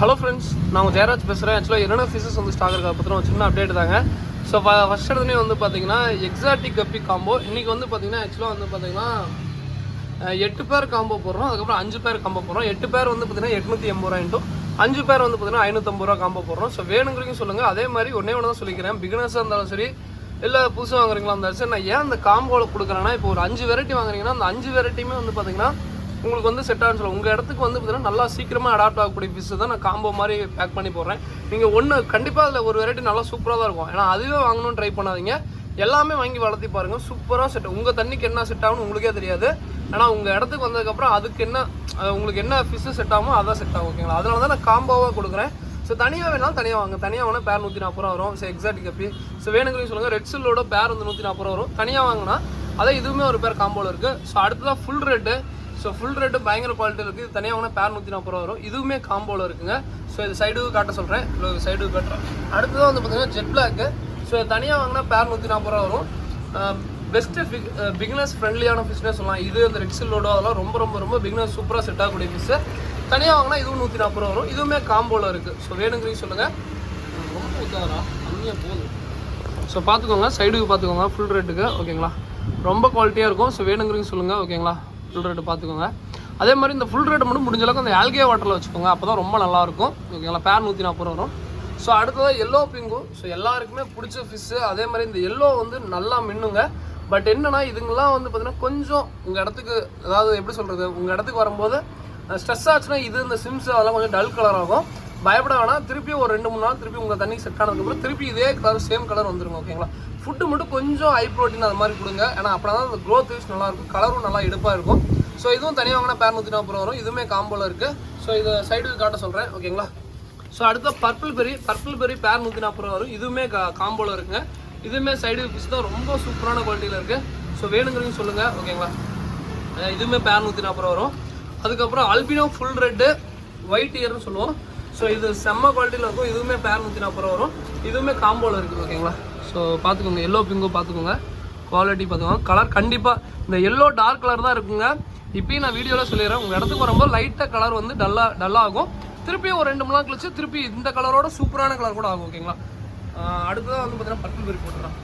Hello friends, நான் உங்கள் ஜெயராஜ் பேசுகிறேன். ஆக்சுவலாக என்னென்ன ஃபிஷஸ் வந்து ஸ்டாக் இருக்கா பற்றின ஒரு சின்ன அப்டேட் தாங்க. ஸோ ஃபஸ்ட் எடுத்துனே வந்து பார்த்தீங்கன்னா எக்ஸாட்டிக் கப்பி காம்போ இன்றைக்கி வந்து பார்த்தீங்கன்னா ஆக்சுவலாக வந்து பார்த்தீங்கன்னா 8 பேர் காம்போ போடுறோம். அதுக்கப்புறம் 5 பேர் காம்போ போடுறோம். 8 பேர் வந்து பார்த்தீங்கன்னா 880 ரூபா இன்ட்டும் 5 பேர் வந்து பார்த்தீங்கன்னா 550 ரூபா காம்போ போடுறோம். ஸோ வேணுங்கிறீங்க சொல்லுங்கள். அதே மாதிரி ஒன்றே ஒன்று தான் சொல்லிக்கிறேன், பிகினர்ஸாக இருந்தாலும் சரி இல்லை புதுசாக வாங்குறீங்களா இருந்தாலும் சரி, நான் ஏன் அந்த காம்போவில் கொடுக்குறேன்னா, இப்போ ஒரு 5 வெரைட்டி வாங்குறீங்கன்னா அந்த 5 வெரைட்டியுமே வந்து பார்த்தீங்கன்னா உங்களுக்கு வந்து செட் ஆகுன்னு சொல்லுங்கள். உங்கள் இடத்துக்கு வந்து பார்த்தீங்கன்னா நல்லா சீக்கிரமாக அடாப்ட் ஆகக்கூடிய ஃபிஷ் தான் நான் காம்போ மாதிரி பேக் பண்ணி போடுறேன். நீங்கள் ஒன்று கண்டிப்பாக அதில் ஒரு வெரைட்டி நல்லா சூப்பராக தான் இருக்கும். ஏன்னா அதுவே வாங்கணும்னு ட்ரை பண்ணாதீங்க, எல்லாமே வாங்கி வளர்த்தி பாருங்கள். சூப்பராக செட், உங்கள் தண்ணிக்கு என்ன செட் ஆகும்னு உங்களுக்கே தெரியாது. ஆனால் உங்கள் இடத்துக்கு வந்ததுக்கப்புறம் அதுக்கு என்ன உங்களுக்கு என்ன ஃபிஷ்ஷு செட் ஆகுமோ அதான் செட் ஆகும். ஓகேங்களா? அதனால தான் நான் காம்போவாக கொடுக்குறேன். ஸோ தனியாக வேணாலும் தனியாக வாங்க. தனியாக வாங்கினா பேர் 140 ரூபா வரும். ஸோ எக்ஸாட்டிக் கப்பி. ஸோ வேணுங்கிறீங்க சொல்லுங்கள். ரெட் சில்லோட பேர் வந்து 140 ரூபா வரும். தனியாக வாங்கினா அதே இதுவுமே ஒரு பேர் காம்போவில் இருக்குது. ஸோ அடுத்ததான் full red. So full rate பயங்கர குவாலிட்டி இருக்குது. இது தனியாக வாங்கினா பேர் 140 ரூபா வரும். இதுவுமே காம்போவில் இருக்குங்க. ஸோ இது சைடுக்கு காட்ட சொல்கிறேன், சைடுக்கு காட்டுறேன். அடுத்ததான் வந்து பார்த்தீங்கன்னா ஜெட் பிளாக்கு. ஸோ தனியாக வாங்கினா பேர் 140 ரூபா வரும். பெஸ்ட்டு பிகினர்ஸ் ஃப்ரெண்ட்லியான ஃபிஷ்னே சொல்லலாம். இது அந்த ரெட் சில்லோட அதெல்லாம் ரொம்ப ரொம்ப ரொம்ப பிகினர்ஸ் சூப்பராக செட் ஆகக்கூடிய ஃபிஷ்ஷு. தனியாக வாங்கினா இதுவும் 140 ரூபா வரும். இதுவுமே காம்போவில் இருக்குது. ஸோ வேணுங்கிறீங்க சொல்லுங்கள். ரொம்ப உத்தாரா கம்மியாக போதும். ஸோ பார்த்துக்கோங்க, சைடுக்கு பார்த்துக்கோங்க ஃபுல் ரேட்டுக்கு. ஓகேங்களா? ரொம்ப குவாலிட்டியாக இருக்கும். ஸோ வேணுங்கிறீங்க சொல்லுங்கள். ஓகேங்களா? ஃபுல் ரேட்டு பார்த்துக்கோங்க. அதே மாதிரி இந்த ஃபுல் ரேட்டு மட்டும் முடிஞ்ச அளவுக்கு அந்த ஆல்கே வாட்டரில் வச்சுக்கோங்க. அப்போ தான் ரொம்ப நல்லாயிருக்கும். ஓகேங்களா? பேர் 140 ரூபா வரும். ஸோ அடுத்ததாக எல்லோ பிங்கு. ஸோ எல்லாருக்குமே பிடிச்ச ஃபிஷ்ஷு. அதே மாதிரி இந்த எல்லோ வந்து நல்லா மின்னுங்க. பட் என்னன்னா இதுங்கெல்லாம் வந்து பார்த்தீங்கன்னா கொஞ்சம் உங்கள் இடத்துக்கு, அதாவது எப்படி சொல்கிறது, உங்கள் இடத்துக்கு வரும்போது ஸ்ட்ரெஸ் ஆச்சுன்னா இது இந்த சிம்ஸ் அதெல்லாம் கொஞ்சம் டல் கலர் ஆகும். பயப்பட வேணாம். திருப்பி ஒரு 2-3 நாள் திருப்பி உங்கள் தண்ணிக்கு செட் ஆனதுக்கப்புறம் திருப்பி இதே கலர் சேம் கலர் வந்துருங்க. ஓகேங்களா? ஃபுட்டு மட்டும் கொஞ்சம் ஹை ப்ரோட்டீன் அது மாதிரி கொடுங்க. ஏன்னா அப்போ தான் அந்த க்ரோத் வைஸ் நல்லாயிருக்கும், கலரும் நல்லா எடுப்பாக இருக்கும். ஸோ இதுவும் தனியாக வாங்கினா பேர் 140 ரூபா வரும். இதுவுமே காம்போவில் இருக்குது. ஸோ இதை சைடுக்கு காட்ட சொல்கிறேன். ஓகேங்களா? ஸோ அடுத்த பர்பிள் பெரி பேர் 140 ரூபா வரும். இதுவுமே காம்போவில் இருக்குங்க. இதுவுமே சைடு ஃபிஷ் தான், ரொம்ப சூப்பரான குவாலிட்டியில் இருக்குது. ஸோ வேணுங்கிறீங்க சொல்லுங்கள். ஓகேங்களா? இதுவுமே பேர் 140 ரூபா வரும். அதுக்கப்புறம் அல்பினோ ஃபுல் ரெட்டு ஒயிட் இயர்னு சொல்லுவோம். ஸோ இது செம்ம குவாலிட்டியில் இருக்கும். இதுவுமே பேர் 140 ரூபா வரும். இதுவுமே காம்போவில் இருக்குது. ஓகேங்களா? ஸோ பார்த்துக்கோங்க, எல்லோ பிங்கும் பார்த்துக்கோங்க, குவாலிட்டி பார்த்துக்கோங்க. கலர் கண்டிப்பாக இந்த எல்லோ டார்க் கலர் தான் இருக்குங்க. இப்போயும் நான் வீடியோவில் சொல்லிடுறேன், உங்கள் இடத்துக்கு வரும்போது லைட்டாக கலர் வந்து டல்லாகும். திருப்பி ஒரு 2 மணி நேரம் கழிச்சு திருப்பி இந்த கலரோட சூப்பரான கலர் கூட ஆகும். ஓகேங்களா? அடுத்ததான் வந்து பார்த்தீங்கன்னா பர்பிள் பெரி போட்டுறேன்.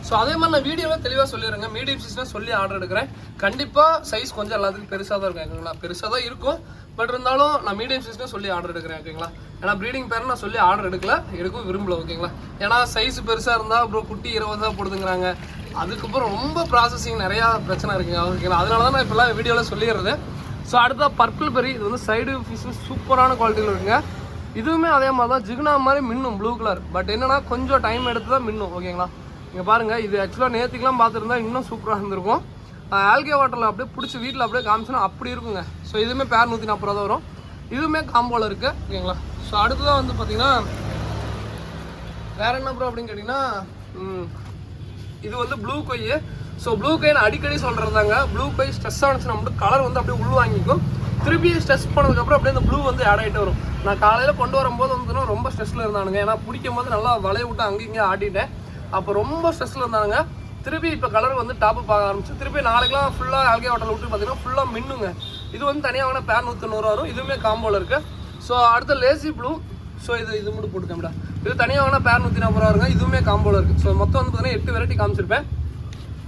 ஸோ அதே மாதிரி நான் வீடியோவில் தெளிவாக சொல்லிடுறேங்க. மீடியம் சைஸ்னால் சொல்லி ஆர்டர் எடுக்கிறேன். கண்டிப்பாக சைஸ் கொஞ்சம் எல்லாத்துக்கும் பெருசாக தான் இருக்கும். ஓகேங்களா? பெருசாக தான் இருக்கும். பட் இருந்தாலும் நான் மீடியம் சைஸ்னால் சொல்லி ஆர்டர் எடுக்கிறேன். ஓகேங்களா? ஏன்னா ப்ரீடிங் பேர் நான் சொல்லி ஆர்டர் எடுக்கவும் விரும்பல. ஓகேங்களா? ஏன்னா சைஸ் பெருசாக இருந்தால் அப்புறம் குட்டி 20 தான் போடுதுங்கிறாங்க. அதுக்கப்புறம் ரொம்ப ப்ராசஸிங் நிறையா பிரச்சனை இருக்குங்க. ஓகேங்களா? அதனால தான் நான் இப்போலாம் வீடியோவில் சொல்லிடுறது. ஸோ அடுத்த பர்பிள் பெரி. இது வந்து சைடு ஃபிஷ்ஷு சூப்பரான குவாலிட்டியில் இருக்குங்க. இதுவுமே அதே மாதிரி தான் ஜிகுனா மாதிரி மின்னும், ப்ளூ கலர். பட் என்னன்னா கொஞ்சம் டைம் எடுத்து தான் மின்னும். ஓகேங்களா? இங்கே பாருங்கள், இது ஆக்சுவலாக நேற்றுக்கெலாம் பார்த்துருந்தா இன்னும் சூப்பராக இருந்திருக்கும். ஆல்கே வாட்டரில் அப்படியே பிடிச்சி வீட்டில் அப்படியே காமிச்சோன்னா அப்படி இருக்குங்க. ஸோ இதுவுமே பேர் 140 ரூபா தான் வரும். இதுவுமே காம்போவில் இருக்குது. ஓகேங்களா? ஸோ அடுத்ததான் வந்து பார்த்திங்கன்னா வேறு என்ன ப்ரோ அப்படின்னு கேட்டிங்கன்னா, இது வந்து ப்ளூ கொய். ஸோ ப்ளூ கொய் நான் அடிக்கடி சொல்கிறது தாங்க. ப்ளூ கொய் ஸ்ட்ரெஸ் ஆனிச்சுன்னா மட்டும் கலர் வந்து அப்படியே உள்வாங்கிக்கும். திருப்பி ஸ்ட்ரெஸ் பண்ணதுக்கப்புறம் அப்படியே இந்த ப்ளூ வந்து ஆட் ஆகிட்டே வரும். நான் காலையில் கொண்டு வரும்போது வந்து ரொம்ப ஸ்ட்ரெஸ்ஸில் இருந்தானுங்க. ஏன்னா பிடிக்கும் போது நல்லா வளைய விட்டு அங்கேயும் இங்கே ஆடிட்டேன். அப்போ ரொம்ப ஸ்ட்ரெஸ்ஸில் இருந்தாங்க. திருப்பி இப்போ கலர் வந்து டாப்பு பார்க்க ஆரம்பிச்சு. திருப்பி நாளைக்கெலாம் ஃபுல்லாக ஆல்கே வாட்டரில் விட்டு பார்த்தீங்கன்னா ஃபுல்லாக மின்னுங்க. இது வந்து தனியாக வாங்கினா பேர் 190 ரூபா வரும். இதுவுமே காம்போவில் இருக்குது. ஸோ அடுத்த லேசி ப்ளூ. ஸோ இது மட்டும் போட்டுக்கோம்டா. இது தனியாக வாங்கினா பேர் 140 ரூபா வருங்க. இதுவுமே காம்போவில் இருக்குது. ஸோ மொத்தம் வந்து பார்த்தீங்கன்னா 8 வெரைட்டி காமிச்சிருப்பேன்.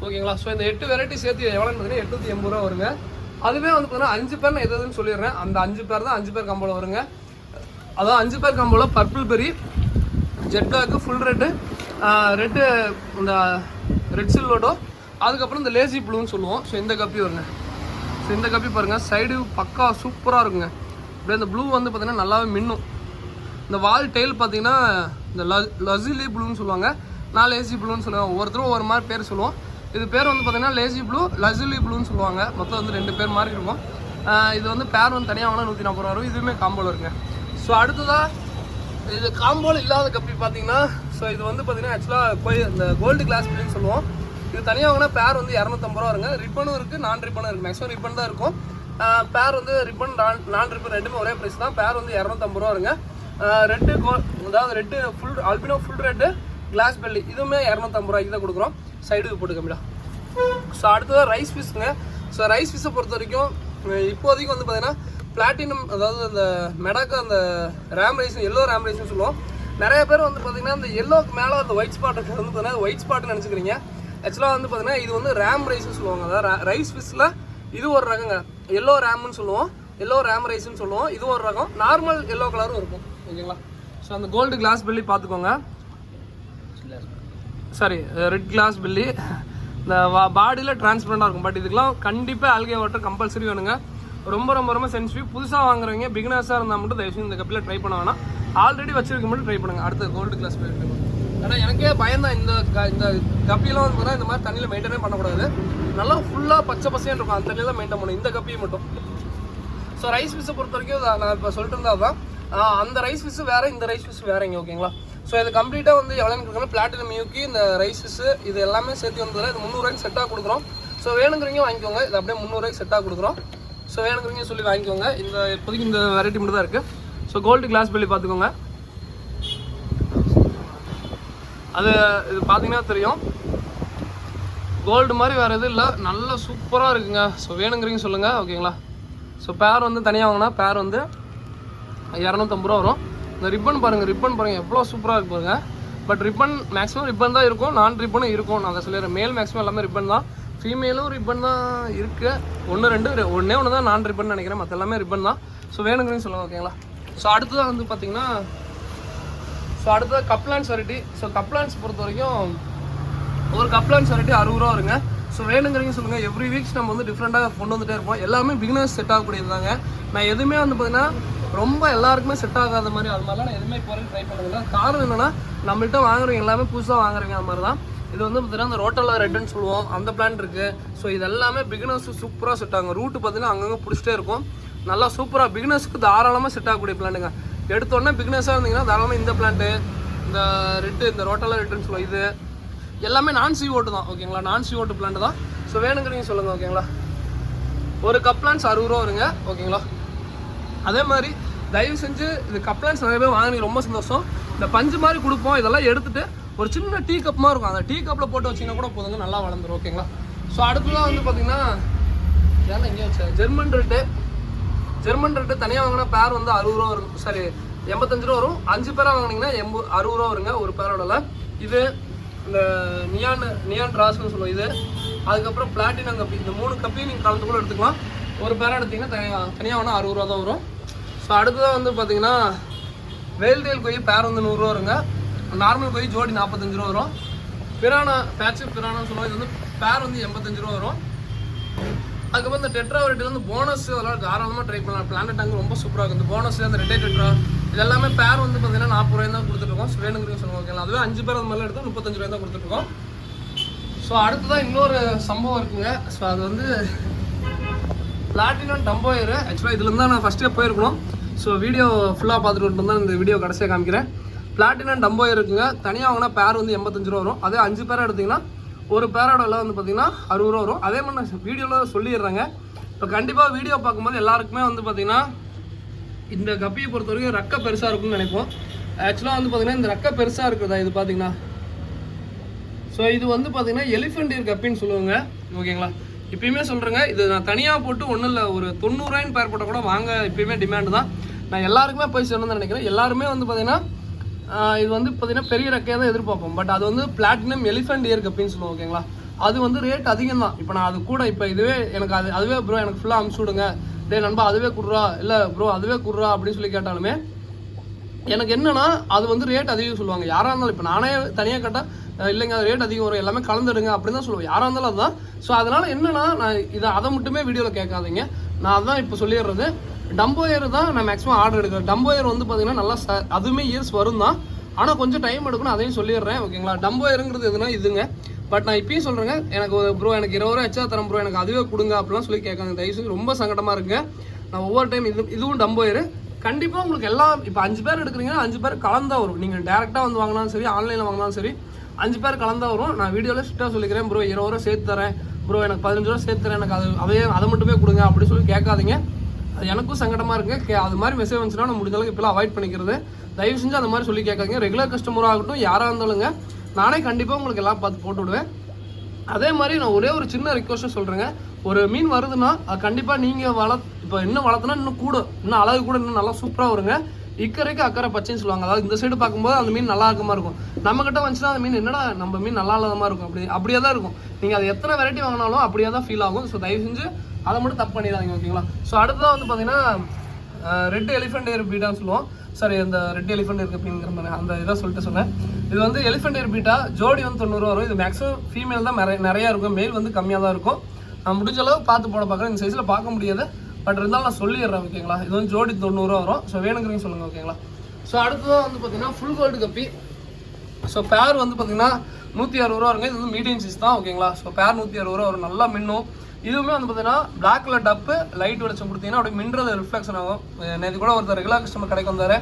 ஓகேங்களா? ஸோ இந்த 8 வெரைட்டி சேர்த்து எவ்வளோன்னு பார்த்தீங்கன்னா 880 ரூபா வருங்க. அதுவே வந்து பார்த்தீங்கன்னா 5 பேர் நான் எதுன்னு சொல்லிடுறேன். அந்த 5 பேர் தான் 5 பேர் காம்போவில் வருங்க. அதான் 5 பேர் காம்போவில் purple berry, jet black, full red, red இந்த ரெட் சில்லோடோ, அதுக்கப்புறம் இந்த லேசி ப்ளூன்னு சொல்லுவோம். ஸோ இந்த கப்பி வருங்க. ஸோ இந்த கப்பி பாருங்கள், சைடு பக்கா சூப்பராக இருக்குங்க. அப்படியே இந்த ப்ளூ வந்து பார்த்திங்கன்னா நல்லாவே மின்னும். இந்த வால் டெயில் பார்த்திங்கன்னா இந்த லசிலி ப்ளூன்னு சொல்லுவாங்க. நான் லேசி ப்ளூன்னு சொல்லுவேன். ஒவ்வொருத்தரும் ஒவ்வொரு மாதிரி பேர் சொல்லுவோம். இது பேர் வந்து பார்த்திங்கன்னா லேசி ப்ளூ, லசிலி ப்ளூன்னு சொல்லுவாங்க. மொத்தம் வந்து 2 பேர் மாதிரி இருக்கும். இது வந்து பேர் வந்து தனியாக வாங்கினா 140 ரூபா வரும். இதுவுமே காம்போவில் இருக்குங்க. ஸோ அடுத்ததாக இது காம்போவில் இல்லாத கப்பி பார்த்தீங்கன்னா, ஸோ இது வந்து பார்த்தீங்கன்னா ஆக்சுவலாக இந்த கோல்டு கிளாஸ் பில்லுன்னு சொல்லுவோம். இது தனியாக வாங்கினா பேர் வந்து 250 ரூபா வருங்க. ரிப்பனும் இருக்குது, நான் ரிப்பனும் இருக்குது. மேக்ஸிமம் ரிப்பன் தான் இருக்கும். பேர் வந்து ரிப்பன் நான் ரிப்பன் ரெண்டுமே ஒரே ப்ரைஸ் தான். பேர் வந்து 250 ரூபா வருங்க. ரெட்டு அதாவது red full albino full red glass belly இதுவுமே 250 ரூபாய்க்கு தான் கொடுக்குறோம். சைடுக்கு போட்டு கம்மிடா. ஸோ அடுத்ததான் ரைஸ் ஃபிஷ்ங்க. ஸோ ரைஸ் ஃபிஷ்ஷை பொறுத்த வரைக்கும் இப்போதைக்கு வந்து பார்த்தீங்கன்னா பிளாட்டினம், அதாவது அந்த மெடாக்கு அந்த ரேம் ரைஸ், எல்லோ ரேம் ரைஸ்னு சொல்லுவோம். நிறைய பேர் வந்து பார்த்தீங்கன்னா இந்த எல்லோக்கு மேலே அந்த ஒயிட் ஸ்பாட் வந்து பார்த்தீங்கன்னா ஒயிட் ஸ்பாட்னு நினச்சிக்கிறீங்க. ஆக்சுவலாக வந்து பார்த்தீங்கன்னா இது வந்து ரேம் ரைஸ்னு சொல்லுவாங்க. அதாவது ரைஸ் ஃபிஷ்ஷில் இது ஒரு ரகங்க, எல்லோ ரேம்னு சொல்லுவோம், எல்லோ ரேம் ரைஸ்னு சொல்லுவோம். இது ஒரு ரகம், நார்மல் எல்லோ கலரும் இருக்கும். ஓகேங்களா? ஸோ அந்த கோல்டு கிளாஸ் பில்லி பார்த்துக்கோங்க. சாரி, ரெட் கிளாஸ் பில்லி. இந்த பாடியில் டிரான்ஸ்பரண்டாக இருக்கும். பட் இதுக்கெல்லாம் கண்டிப்பாக ஆல்கே வாட்டர் கம்பல்சரி வேணுங்க. ரொம்ப ரொம்ப ரொம்ப சென்சிட்டிவ். புதுசாக வாங்குறவங்க பிகினர்ஸாக இருந்தால் மட்டும் தயவுசெய்து இந்த கப்பியில் ட்ரை பண்ண வேணாம். ஆல்ரெடி வச்சிருக்க மட்டும் ட்ரை பண்ணுங்கள். அடுத்த கோல்டு கிளாஸ் பில்லி ட்ரை பண்ணுங்கள். ஏன்னா எனக்கே பயந்தான், இந்த கப்பியெல்லாம் வந்து பார்த்தா இந்த மாதிரி தண்ணியில் மெயின்டைனே பண்ணக்கூடாது. நல்லா ஃபுல்லாக பச்சை பசையாக இருக்கும், அந்த தண்ணியில் தான் மெயின்டைன் பண்ணணும் இந்த கப்பியை மட்டும். ஸோ ரைஸ் ஃபிஷ்ஷை பொறுத்த வரைக்கும் நான் இப்போ சொல்லிட்டு இருந்தா தான், அந்த ரைஸ் ஃபிஷ்ஷு வேறு, இந்த ரைஸ் ஃபிஷ் வேறங்க. ஓகேங்களா? ஸோ இது கம்ப்ளீட்டாக வந்து எவ்வளோன்னு கொடுக்குறோம், பிளாட்டினம் மியூக்கி, இந்த ரைஸ் ஃபிஷ்ஷு இது எல்லாமே சேர்த்து வந்ததில் இது 300 ரூபாய்க்கு செட்டாக கொடுக்குறோம். ஸோ வேணுங்கிறீங்க வாங்கிக்கோங்க. இது அப்படியே 300 ரூபாய்க்கு செட்டாக கொடுக்குறோம். ஸோ வேணுங்கிறீங்க சொல்லி வாங்கிக்கோங்க. இந்த இப்போதைக்கு இந்த வெரைட்டி மட்டும் தான் இருக்குது. ஸோ கோல்டு கிளாஸ் பில்லி பார்த்துக்கோங்க. அது இது பார்த்தீங்கன்னா தெரியும், கோல்டு மாதிரி வேறு எதுவும் இல்லை, நல்லா சூப்பராக இருக்குங்க. ஸோ வேணுங்கிறீங்க சொல்லுங்கள். ஓகேங்களா? ஸோ பேர் வந்து தனியாக வாங்கினா பேர் வந்து 250 ரூபா வரும். இந்த ரிப்பன் பாருங்கள், ரிப்பன் பாருங்கள் எவ்வளோ சூப்பராக இருக்கு பாருங்க. பட் ரிப்பன் மேக்ஸிமம் ரிப்பன் தான் இருக்கும், நான் ரிப்பனும் இருக்கும். நான் அதை சொல்லிடுறேன், மேல் மேக்ஸிமம் எல்லாமே ரிப்பன் தான், ஃபீமேலும் ரிப்பன் தான் இருக்குது. ஒன்றே ஒன்று தான் நான் ரிப்பன் நினைக்கிறேன், மற்ற எல்லாமே ரிப்பன் தான். ஸோ வேணுங்கிறீங்க சொல்லுங்கள். ஓகேங்களா? ஸோ அடுத்ததாக வந்து பார்த்தீங்கன்னா, அடுத்ததாக கப்லான்ஸ் வெரைட்டி. ஸோ கப்லான்ஸ் பொறுத்த வரைக்கும் ஒரு கப்லான்ஸ் வெரைட்டி 60 ரூபா வருங்க. ஸோ வேணுங்கிறீங்க சொல்லுங்கள். எவ்ரி வீக்ஸ் நம்ம வந்து டிஃப்ரெண்ட்டாக கொண்டு வந்துகிட்டே இருப்போம். எல்லாமே பிகினர்ஸ் செட் ஆகக்கூடியது தாங்க. நான் எதுவுமே வந்து பார்த்தீங்கன்னா ரொம்ப எல்லாருக்குமே செட் ஆகாத மாதிரி அது மாதிரிலாம் நான் எதுவுமே இப்போ ட்ரை பண்ணுறதில்ல. காரணம் என்னென்னா, நம்மள்கிட்ட வாங்குறவங்க எல்லாமே புதுசாக வாங்குறவங்க அது மாதிரி தான். இது வந்து பார்த்தீங்கன்னா அந்த ரோட்டல்லா ரெட்டுன்னு சொல்லுவோம், அந்த பிளான்ட் இருக்குது. ஸோ இது எல்லாமே பிகினர்ஸு சூப்பராக செட் ஆகும். ரூட்டு பார்த்தீங்கன்னா அங்கங்கே பிடிச்சிட்டே இருக்கும். நல்லா சூப்பராக பிகினர்ஸுக்கு தாராளமாக செட் ஆகக்கூடிய பிளான்ட்டுங்க. எடுத்தோடனே பிகினர்ஸாக இருந்தீங்கன்னா தாராளமாக இந்த பிளான்ட்டு, இந்த ரெட்டு, இந்த ரோட்டல்லா ரெட்டுன்னு சொல்லுவோம், இது எல்லாமே நான் CO2 தான். ஓகேங்களா? நான் CO2 பிளான்ட் தான். ஸோ வேணுங்கிறீங்க சொல்லுங்கள். ஓகேங்களா? ஒரு கப்லான்ஸ் 60 ரூபா வருங்க. ஓகேங்களா? அதே மாதிரி தயவு செஞ்சு இது கப்லான்ஸ் நிறைய பேர் வாங்கினீங்க, ரொம்ப சந்தோஷம். இந்த பஞ்சு மாதிரி கொடுப்போம், இதெல்லாம் எடுத்துகிட்டு ஒரு சின்ன டீ கப் மாதிரி இருக்கும், அந்த டீ கப்பில் போட்டு வச்சிங்கன்னா கூட போதுங்க, நல்லா வளர்ந்துடும். ஓகேங்களா? ஸோ அடுத்ததான் வந்து பார்த்தீங்கன்னா ஏன்னா இங்கே வச்சேன் ஜெர்மன் ரெட்டு தனியாக வாங்கினா பேர் வந்து 60 ரூபா வரும். சாரி, 85 ரூபா வரும். 5 பேராக வாங்கினீங்கன்னா 60 ரூபா வருங்க ஒரு பேரோட. இது இந்த நியான் ட்ராஸ்ன்னு சொல்லுவோம் இது. அதுக்கப்புறம் பிளாட்டினம் கப்பி, இந்த 3 கப்பையும் நீங்கள் கலந்து கூட எடுத்துக்கலாம். ஒரு பேராக எடுத்திங்கன்னா தனியாக வேணால் 60 ரூபா தான் வரும். ஸோ அடுத்ததான் வந்து பார்த்தீங்கன்னா வேல்டேல் கொய் பேர் வந்து 100 ரூபா வருங்க. நார்மல் கொய் ஜோடி 45 ரூபா வரும். பிரானா பேட்ச் பிரானான்னு சொல்லுவோம், இது வந்து பேர் வந்து 85 ரூபா வரும். அதுக்கப்புறம் இந்த டெட்ரா வெரைட்டி வந்து போனஸ், அதெல்லாம் தாராளமாக ட்ரை பண்ணலாம். பிளானட் டேங்க் ரொம்ப சூப்பராக இருக்கும். இந்த போனஸ், அந்த ரெட்டே டெட்ரா இது எல்லாமே பேர் வந்து பார்த்தீங்கன்னா 40 ரூபாய் தான் கொடுத்துட்ருக்கோம். ஸோ வேணுங்கிறீங்க சொல்லுவாங்க. ஓகேங்களா? அதுவே 5 பேர் அது மாதிரிலாம் எடுத்தால் 35 ரூபாய் தான் கொடுத்துட்ருக்கோம். ஸோ அடுத்ததான் இன்னொரு சம்பவம் இருக்குங்க. ஸோ அது வந்து பிளாட்டினம் டம்போயர். ஆக்சுவலாக இதுலேருந்து தான் நான் ஃபஸ்ட்டே போயிருக்கணும். ஸோ வீடியோ ஃபுல்லாக பார்த்துட்டு தான் இந்த வீடியோ கடைசியாக காமிக்கிறேன். பிளாட்டினம் டம்போயர் இருக்குங்க. தனியாக வாங்கினா பேர் வந்து 85 ரூபா வரும். அதே 5 பேராக எடுத்திங்கன்னா ஒரு பேரோட விலை வந்து பார்த்தீங்கன்னா 60 ரூபா வரும். அதே மாதிரி நான் வீடியோவில் சொல்லிடுறேங்க. இப்போ கண்டிப்பாக வீடியோ பார்க்கும்போது எல்லாருக்குமே வந்து பார்த்தீங்கன்னா இந்த கப்பியை பொறுத்த வரைக்கும் ரெக்கை பெருசாக இருக்கும்னு நினைப்போம். ஆக்சுவலாக வந்து பார்த்தீங்கன்னா இந்த ரெக்கை பெருசாக இருக்குதா இது பார்த்தீங்கன்னா. ஸோ இது வந்து பார்த்தீங்கன்னா எலிஃபென்ட் இயர் கப்பின்னு சொல்லுவாங்க. ஓகேங்களா? இப்பயுமே சொல்கிறேங்க, இது நான் தனியாக போட்டு ஒன்றும் இல்லை, ஒரு 90 ரூபாய்ன்னு பேர் போட்டால் கூட வாங்க இப்பயுமே டிமாண்டு தான். நான் எல்லாருக்குமே போய் சொல்லணும்னு நினைக்கிறேன். எல்லாருமே வந்து பார்த்தீங்கன்னா இது வந்து பார்த்தீங்கன்னா பெரிய ரெக்கையாக தான் எதிர்பார்ப்போம். பட் அது வந்து பிளாட்டினம் எலிஃபென்ட் இயர் கப்பின்னு சொல்லுவோம். ஓகேங்களா? அது வந்து ரேட் அதிகம் தான். இப்போ நான் அது கூட இப்போ இதுவே எனக்கு அதுவே ப்ரோ எனக்கு ஃபுல்லாக அனுப்பிச்சி விடுங்க, டே நண்பா அதுவே கொடுறா, இல்லை ப்ரோ அதுவே கொடுறா அப்படின்னு சொல்லி கேட்டாலுமே எனக்கு என்னன்னா அது வந்து ரேட் அதிகம் சொல்லுவாங்க. யாராக இருந்தாலும் இப்போ நானே தனியாக கேட்டால் இல்லைங்க ரேட் அதிகம் வரும், எல்லாமே கலந்துடுங்க அப்படின்னு தான் சொல்லுவேன். யாராக இருந்தாலும் அதுதான். ஸோ அதனால் என்னன்னா நான் அதை மட்டுமே வீடியோவில் கேட்காதீங்க. நான் அதான் இப்போ சொல்லிடுறது. டம்போயர் தான் நான் மேக்ஸிமம் ஆர்டர் எடுக்கிறேன். டம்போயர் வந்து பார்த்தீங்கன்னா நல்லா அதுவுமே இயர்ஸ் வரும் தான், ஆனால் கொஞ்சம் டைம் எடுக்கணும், அதையும் சொல்லிடுறேன். ஓகேங்களா? டம்போயருங்கிறது எதுனா இதுங்க. பட் நான் இப்பயும் சொல்கிறேங்க, எனக்கு ப்ரோ எனக்கு 20 ரூபா எச்சா தரேன் ப்ரோ, எனக்கு அதுவே கொடுங்க அப்படிலாம் சொல்லி கேட்காங்க தயவு செஞ்சு. ரொம்ப சங்கடமாக இருக்குங்க. நான் ஒவ்வொரு டைம் இதுவும் டம்போயர் கண்டிப்பாக உங்களுக்கு எல்லாம் இப்போ 5 பேர் எடுக்கிறீங்கன்னா 5 பேர் கலந்தா வரும். நீங்கள் டேரெக்டாக வந்து வாங்கினாலும் சரி, ஆன்லைனில் வாங்கினாலும் சரி, 5 பேர் கலந்தா வரும். நான் வீடியோவில் ஸ்ட்ரிக்டாக சொல்லிக்கிறேன், ப்ரோ 20 ரூபா சேர்த்து தரேன் ப்ரோ, எனக்கு 15 ரூபா சேர்த்து தரேன், எனக்கு அதை மட்டுமே கொடுங்க அப்படின்னு சொல்லி கேட்காதீங்க. அது எனக்கும் சங்கடமாக இருக்குங்க. அது மாதிரி மெசேஜ் வந்துச்சுன்னா நான் முடிஞ்ச அளவுக்கு இப்போலாம் அவாய்ட் பண்ணிக்கிறது. தயவு செஞ்சு அந்த மாதிரி சொல்லி கேட்காதீங்க. ரெகுலர் கஸ்டமராக ஆகட்டும் யாராக இருந்தாலுங்க, நானே கண்டிப்பாக உங்களுக்கு எல்லாம் பார்த்து போட்டு விடுவேன். அதே மாதிரி நான் ஒரே ஒரு சின்ன ரிக்வஸ்ட்டும் சொல்கிறேங்க, ஒரு மீன் வருதுன்னா அது கண்டிப்பாக நீங்கள் இப்போ இப்போ இன்னும் வளர்த்துனா இன்னும் கூட இன்னும் அழகு கூட இன்னும் நல்லா சூப்பராக வருங்க. இக்கரைக்கு அக்கறை பச்சைன்னு சொல்லுவாங்க. அதாவது இந்த சைடு பார்க்கும்போது அந்த மீன் நல்லா இருக்கமா இருக்கும், நம்மக்கிட்ட வந்துச்சுன்னா அந்த மீன் என்னடா நம்ம மீன் நல்லா இல்லாதமா இருக்கும், அப்படியே தான் இருக்கும். நீங்கள் அது எத்தனை வெரைட்டி வாங்கினாலும் அப்படியே தான் ஃபீல் ஆகும். ஸோ தயவு செஞ்சு அதை மட்டும் தப்பு பண்ணிடாதீங்க, ஓகேங்களா. ஸோ அடுத்ததான் வந்து பார்த்தீங்கன்னா ரெட் எலிஃபென்ட் ஏர் பீட்டான்னு சொல்லுவோம். சாரி, அந்த ரெட் எலிஃபென்ட் இருக்கு அப்படிங்கிற மாதிரி அந்த இதாக சொல்லிட்டு சொன்னேன். இது வந்து எலிஃபென்ட் ஏர் பீட்டா, ஜோடி வந்து 90 ரூபா வரும். இது மேக்ஸிமம் ஃபீமேல் தான் நிறையா இருக்கும், மேல் வந்து கம்மியாக தான் இருக்கும். நான் முடிஞ்ச அளவு பார்த்து போட பார்க்குறேன். இந்த சைஸில் பார்க்க முடியாது, பட் இருந்தாலும் நான் சொல்லிடுறேன், ஓகேங்களா. இது வந்து ஜோடி 90 ரூபா வரும். ஸோ வேணுங்கிறீங்க சொல்லுங்கள், ஓகேங்களா. ஸோ அடுத்ததான் வந்து பார்த்தீங்கன்னா ஃபுல் கோல்டு கப்பி. ஸோ பேர் வந்து பார்த்தீங்கன்னா 160 ரூபா வருங்க. இது வந்து மீடியம் சைஸ் தான், ஓகேங்களா. ஸோ பேர் 160 ரூபா வரும், நல்லா மின்னும். இதுவுமே வந்து பார்த்தீங்கன்னா பிளாக் கலர் டப்பு, லைட் வெளிச்சம் கொடுத்தீங்கன்னா அப்படியே மின்றது ரிஃப்ளெக்ஷன் ஆகும். நேற்று கூட ஒருத்தர் ரெகுலர் கஸ்டமர் கடைக்கு வந்தார்,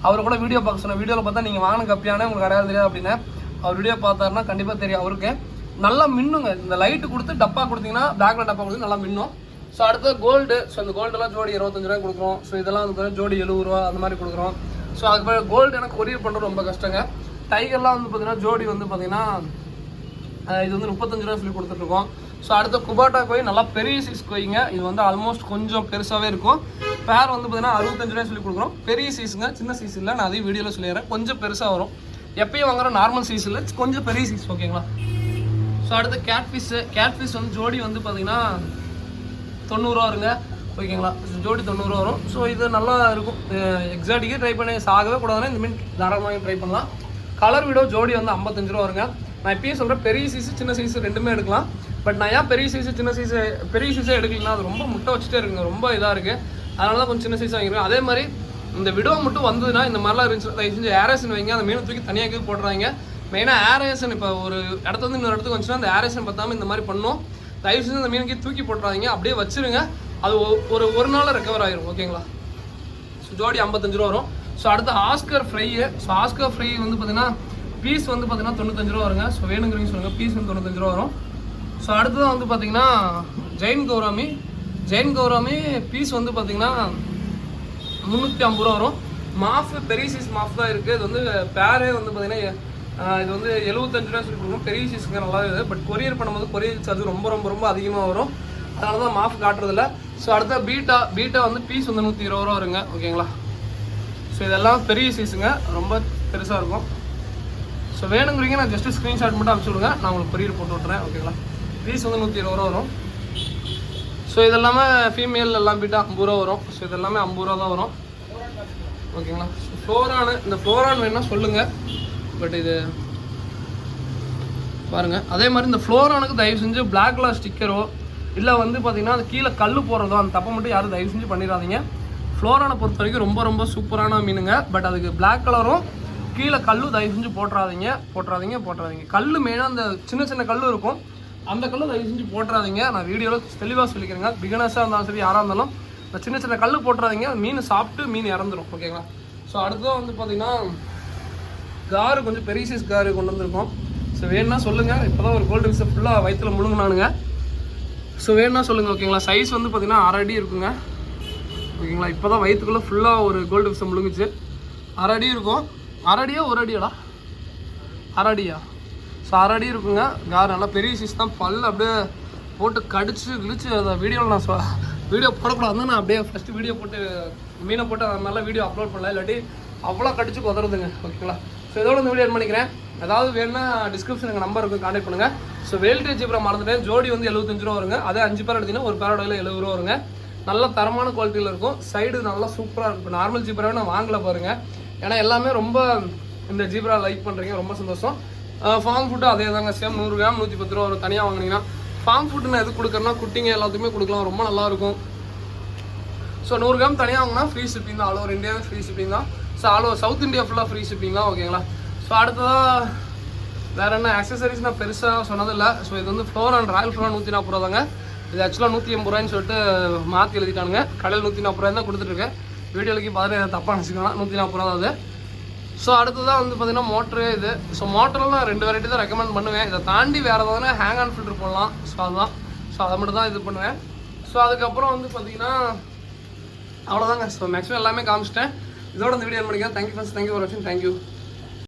அவர் கூட வீடியோ பார்க்க சொன்னேன். வீடியோவில் பார்த்தா நீங்கள் வாங்கின கப்பியானே உங்களுக்கு அடையாளம் தெரியாது அப்படின்னு. அவர் வீடியோ பார்த்தாருன்னா கண்டிப்பாக தெரியும் அவருக்கு. நல்லா மின்னுங்க, இந்த லைட்டு கொடுத்து டப்பா கொடுத்தீங்கன்னா பிளாக் கலர் டப்பா கொடுத்து நல்லா மின்னும். ஸோ அடுத்தது கோல்டு. ஸோ இந்த கோல்டெல்லாம் ஜோடி 25 ரூபாய் கொடுக்குறோம். ஸோ இதெல்லாம் வந்து ஜோடி 70 ரூபா அந்த மாதிரி கொடுக்குறோம். ஸோ அதுக்கு கோல்டு எனக்கு கொரியர் பண்ணுறது ரொம்ப கஷ்டங்க. டைகர்லாம் வந்து பார்த்தீங்கன்னா ஜோடி வந்து பார்த்தீங்கன்னா இது வந்து 35 ரூபா சொல்லி கொடுத்துட்ருக்கோம். ஸோ அடுத்த குபாட்டா கோய் நல்லா பெரிய சைஸ் கோயிங்க. இது வந்து ஆல்மோஸ்ட் கொஞ்சம் பெருசாகவே இருக்கும். பேர் வந்து பார்த்தீங்கன்னா 65 ரூபாய் சொல்லி கொடுக்குறோம். பெரிய சைஸுங்க, சின்ன சைஸ் இல்லை. நான் அதையும் வீடியோவில் சொல்லிடுறேன், கொஞ்சம் பெருசாக வரும். எப்பயும் வாங்குற நார்மல் சைஸ் இல்லை, கொஞ்சம் பெரிய சைஸ், ஓகேங்களா. ஸோ அடுத்து கேட்ஃபிஷ் வந்து ஜோடி வந்து பார்த்தீங்கன்னா 90 ரூபா வருங்க, ஓகேங்களா. ஜோடி 90 ரூபா வரும். ஸோ இது நல்லா இருக்கும். எக்ஸாட்டிக்கே ட்ரை பண்ணி சாகவே கூடாதுன்னா இந்த மீன் தாராளமாக ட்ரை பண்ணலாம். கலர் வீடோ ஜோடி வந்து 55 ரூபா வருங்க. நான் இப்பயும் சொல்கிறேன், பெரிய சைஸு சின்ன சைஸு ரெண்டுமே எடுக்கலாம். பட் நான் ஏன் பெரிய சைஸு சின்ன சைஸு எடுக்கலைன்னா அது ரொம்ப முட்டை வச்சுட்டே இருக்குங்க, ரொம்ப இதாக இருக்குது. அதனால தான் கொஞ்சம் சின்ன சைஸ் வாங்கிடுவேன். அதே மாதிரி இந்த விடோ மட்டும் வந்ததுன்னா இந்த மாதிரிலாம் இருந்துச்சு, தயவு செஞ்சு ஏரேஷன் வைங்க. அந்த மீனை தூக்கி தனியாக போடுறாங்க. மெயினாக ஏரேஷன் இப்போ ஒரு இடத்துல வந்து இன்னொரு இடத்துக்கு வந்துச்சுன்னா அந்த ஏரேஷன் பார்த்தாமல் இந்த மாதிரி பண்ணோம். தயவு செஞ்சு அந்த மீனுக்கு தூக்கி போட்டுறாதீங்க, அப்படியே வச்சுருங்க. அது ஒரு நாளில் ரெக்கவர் ஆகிரும், ஓகேங்களா. ஸோ ஜோடி 55 ரூபா வரும். ஸோ அடுத்து Oscar fry. So Oscar fry வந்து பார்த்தீங்கன்னா பீஸ் வந்து பார்த்தீங்கன்னா 95 ரூபா வருங்க. ஸோ வேணுங்கிறீங்க சொல்லுங்கள், பீஸ் வந்து 95 ரூபா வரும். ஸோ அடுத்ததான் வந்து பார்த்தீங்கன்னா ஜெயின் கௌராமி பீஸ் வந்து பார்த்தீங்கன்னா 350 ரூபா வரும். மாஃப் பெரிய சைஸ் மாஃப் தான் இருக்குது. இது வந்து பேரே வந்து பார்த்தீங்கன்னா இது வந்து 75 ரூபா சொல்லி கொடுக்கணும். பெரிய சைஸுங்க நல்லா இருக்குது. பட் கொரியர் பண்ணும்போது கொரியர் சார்ஜ் ரொம்ப அதிகமாக வரும், அதனால தான் மாஃப் காட்டுறதில்ல. ஸோ அடுத்த பீட்டா வந்து பீஸ் வந்து 120 ரூபா வருங்க, ஓகேங்களா. ஸோ இதெல்லாம் பெரிய சைஸுங்க, ரொம்ப பெருசாக இருக்கும். ஸோ வேணுங்கிறீங்க நான் ஜஸ்ட்டு ஸ்க்ரீன்ஷாட் மட்டும் அனுப்பிச்சி விடுங்க, நான் உங்களுக்கு கொரியர் போட்டு விட்றேன், ஓகேங்களா. பீஸ் வந்து 120 ரூபா வரும். ஸோ இதெல்லாமே ஃபீமேல் எல்லாம் பீட்டா 50 ரூபா வரும். ஸோ இதெல்லாமே 50 ரூபா தான் வரும், ஓகேங்களா. இந்த ஃப்ளோரான் வேணுன்னா சொல்லுங்கள். பட் இது பாருங்கள், அதே மாதிரி இந்த ஃப்ளோரானுக்கு தயவு செஞ்சு பிளாக் கலர் ஸ்டிக்கரோ இல்லை வந்து பார்த்தீங்கன்னா அது கீழே கல் போடுறதோ அந்த தப்பை மட்டும் யாரும் தயவு செஞ்சு பண்ணிடாதீங்க. ஃப்ளோரானை பொறுத்த வரைக்கும் ரொம்ப சூப்பரான மீனுங்க. பட் அதுக்கு பிளாக் கலரும் கீழே கல்லும் தயவு செஞ்சு போட்டுறாதீங்க. கல் மெயினாக அந்த சின்ன கல் இருக்கும், அந்த கல்லை தயவு செஞ்சு போட்டுறாதீங்க. நான் வீடியோவில் தெளிவாக சொல்லிக்கிறேங்க. பிகினர்ஸாக இருந்தாலும் சரி யாராக இருந்தாலும் இந்த சின்ன கல் போட்டுறாதீங்க. மீன் சாப்பிட்டு மீன் இறந்துடும், ஓகேங்களா. ஸோ அடுத்ததான் வந்து பார்த்தீங்கன்னா காரு, கொஞ்சம் பெரிய சைஸ் காரு கொண்டு வந்திருக்கோம். ஸோ வேணுன்னா சொல்லுங்கள். இப்போ தான் ஒரு கோல்டு ஃபிஷ்ஷை ஃபுல்லாக வயிற்றில் முழுங்கினானுங்க. ஸோ வேணுன்னா சொல்லுங்கள், ஓகேங்களா. சைஸ் வந்து பார்த்தீங்கன்னா 1/2 அடி இருக்குங்க, ஓகேங்களா. இப்போ தான் வயிற்றுக்குள்ளே ஃபுல்லாக ஒரு கோல்டு ஃபிஷ்ஷை முழுங்குச்சு. 1/2 அடி இருக்கும். 1/2 அடியா 1 அடியாடா? 1/2 அடியா? ஸோ 1/2 அடி இருக்குங்க. கார் நல்லா பெரிய சைஸ் தான். பல் அப்படியே போட்டு கடிச்சு அதை வீடியோவில் நான் வீடியோ போடக்கூடாது. நான் அப்படியே ஃபஸ்ட்டு வீடியோ போட்டு மீனை போட்டு அது மாதிரிலாம் வீடியோ அப்லோட் பண்ணல, இல்லாட்டி அவ்வளோ கடிச்சு குதறதுங்க, ஓகேங்களா. ஸோ இதோட இந்த வீடியோ பண்ணிக்கிறேன். ஏதாவது வேணுன்னா டிஸ்கிரிப்ஷன் எங்கள் நம்பர் இருக்குது, கான்டாக்ட் பண்ணுங்கள். ஸோ வேல்டேஜ் ஜீப்ரா மறந்துட்டேன். ஜோடி வந்து 75 ரூபா வருங்க. அதே 5 பேர் எடுத்திங்கன்னா ஒரு பேரோட 70 ரூபா வருங்க. நல்ல தரமான குவாலிட்டியில் இருக்கும். சைடு நல்லா சூப்பராக இருக்கும். இப்போ நார்மல் ஜீப்ராவே நான் வாங்கலை பாருங்கள், ஏன்னா எல்லாமே ரொம்ப இந்த ஜீப்ரா லைக் பண்ணுறீங்க, ரொம்ப சந்தோஷம். ஃபார்ம் ஃபுட்டு அதே தாங்க, சேம் 100 கிராம் 110 ரூபா வரும். தனியாக வாங்கினீங்கன்னா ஃபார்ம் ஃபுட்டு நான் எது கொடுக்குறேன்னா குட்டிங்க எல்லாத்துக்குமே கொடுக்கலாம், ரொம்ப நல்லாயிருக்கும். ஸோ 100 கிராம் தனியாக வாங்கினா ஃப்ரீ ஷிப்பிங் தான், ஆல் ஓவர் இந்தியாவே ஃப்ரீ ஷிப்பிங் தான். So all over south India ஃபுல்லாக ஃப்ரீ ஷிப்பிங் தான், ஓகேங்களா. ஸோ அடுத்ததாக வேறு என்ன ஆக்சசரிஸ் நான் பெருசாக சொன்னதில்லை. ஸோ இது வந்து ஃப்ளோரான் ராயல் ஃப்ளோரான் 140 ரூபா தாங்க. இது ஆக்சுவலாக 180 ரூபாய்ன்னு சொல்லிட்டு மாற்றி எழுதிட்டானுங்க. கடையில் 140 ரூபாய் தான் கொடுத்துட்ருக்கேன். வீடியோக்கு பார்த்து தப்பாக நினச்சிக்கலாம், 140 ரூபா தான் அது. ஸோ அடுத்ததான் வந்து பார்த்தீங்கன்னா மோட்ரு இது. ஸோ மோட்டரில் நான் 2 வெரைட்டி தான் ரெக்கமெண்ட் பண்ணுவேன். இதை தாண்டி வேறு ஏதாவது ஹேங் ஆன் ஃபில்டர் போடலாம். ஸோ அதுதான், ஸோ அதை மட்டும் தான் இது பண்ணுவேன். ஸோ அதுக்கப்புறம் வந்து பார்த்தீங்கன்னா அவ்வளோதாங்க. ஸோ மேக்ஸிமம் எல்லாமே காமிச்சிட்டேன். இதோட இந்த வீடியோ பண்ணிக்கிறேன். தேங்க்யூ ஃபார் வாட்சிங். தேங்க்யூ.